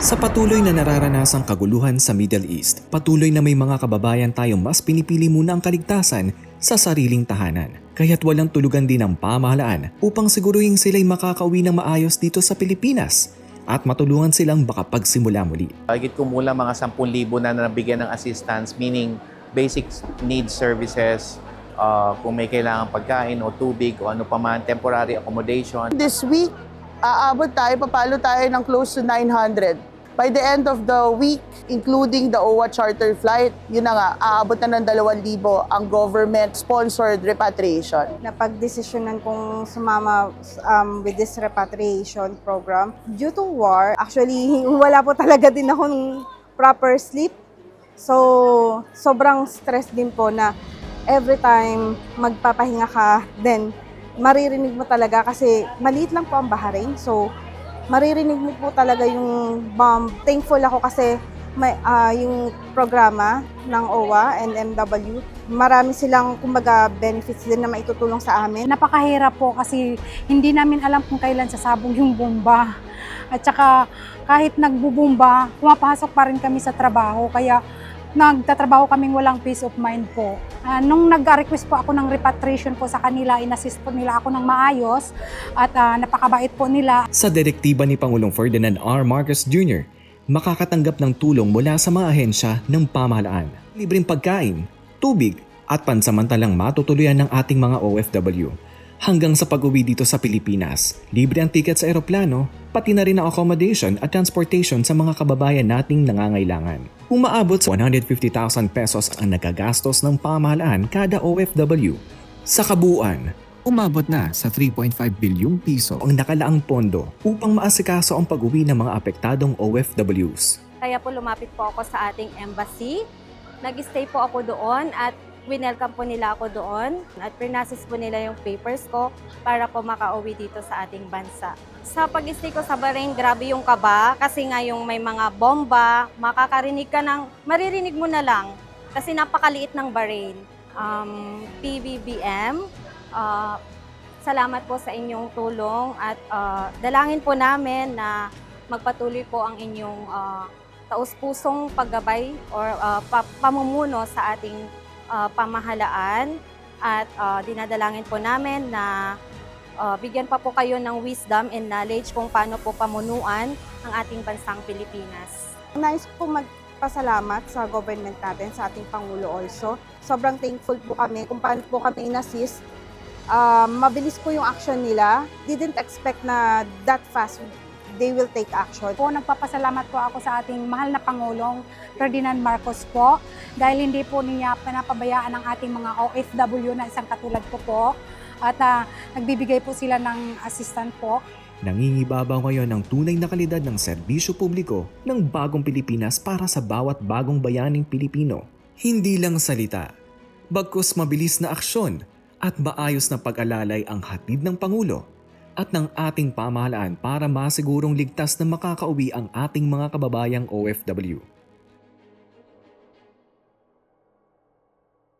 Sa patuloy na nararanasang kaguluhan sa Middle East, patuloy na may mga kababayan tayong mas pinipili muna ang kaligtasan sa sariling tahanan. Kaya't walang tulugan din ang pamahalaan upang siguruhin sila'y makakauwi ng maayos dito sa Pilipinas at matulungan silang makapagsimula muli. Higit kumulang mga 10,000 na nabigyan ng assistance, meaning basic needs services, kung may kailangan pagkain o tubig o ano pa man, temporary accommodation. This week, aabot tayo, papalo tayo ng close to 900. By the end of the week, including the OWA charter flight, yun na nga, aabot na ng 2,000 ang government-sponsored repatriation. Napagdesisyonan kong sumama with this repatriation program. Due to war, actually, wala po talaga din akong proper sleep. So, sobrang stress din po na every time magpapahinga ka, then maririnig mo talaga kasi maliit lang po ang Bahrain. So, maririnig mo po talaga yung bomb. Thankful ako kasi may, yung programa ng OWA and MW, marami silang kumbaga benefits din na maitutulong sa amin. Napakahirap po kasi hindi namin alam kung kailan sasabog yung bomba. At saka kahit nagbubomba, pumapasok pa rin kami sa trabaho. Kaya nagtatrabaho kaming walang peace of mind po. Nung nag-request po ako ng repatriation po sa kanila, inassist po nila ako ng maayos at napakabait po nila. Sa direktiba ni Pangulong Ferdinand R. Marcos Jr., makakatanggap ng tulong mula sa mga ahensya ng pamahalaan. Libreng pagkain, tubig at pansamantalang matutuluyan ng ating mga OFW. Hanggang sa pag-uwi dito sa Pilipinas, libre ang ticket sa eroplano, pati na rin ang accommodation at transportation sa mga kababayan nating nangangailangan. Umaabot sa 150,000 pesos ang nagagastos ng pamahalaan kada OFW. Sa kabuuan, umabot na sa 3.5 bilyong piso ang nakalaang pondo upang maasikaso ang pag-uwi ng mga apektadong OFWs. Kaya po lumapit po ako sa ating embassy. Nag-stay po ako doon at winelcome po nila ako doon at prinasis po nila yung papers ko para po makauwi dito sa ating bansa. Sa pag-stay ko sa Bahrain, grabe yung kaba kasi nga yung may mga bomba, maririnig mo na lang kasi napakaliit ng Bahrain. PBBM, salamat po sa inyong tulong at dalangin po namin na magpatuloy po ang inyong taus-pusong paggabay or pamumuno sa ating pamahalaan at dinadalangin po namin na bigyan pa po kayo ng wisdom and knowledge kung paano po pamunuan ang ating bansang Pilipinas. Nice po magpasalamat sa government natin, sa ating Pangulo also. Sobrang thankful po kami kung paano po kami in-assist. Mabilis po yung action nila. Didn't expect na that fast they will take action. Po, nagpapasalamat po ako sa ating mahal na Pangulong Ferdinand Marcos po dahil hindi po niya pinapabayaan ang ating mga OFW na isang katulad ko po at nagbibigay po sila ng assistant po. Nangingibabaw ngayon ang tunay na kalidad ng serbisyo publiko ng bagong Pilipinas para sa bawat bagong bayaning Pilipino. Hindi lang salita, bagkus mabilis na aksyon at maayos na pag-alalay ang hatid ng Pangulo at ng ating pamahalaan para masigurong ligtas na makakauwi ang ating mga kababayang OFW.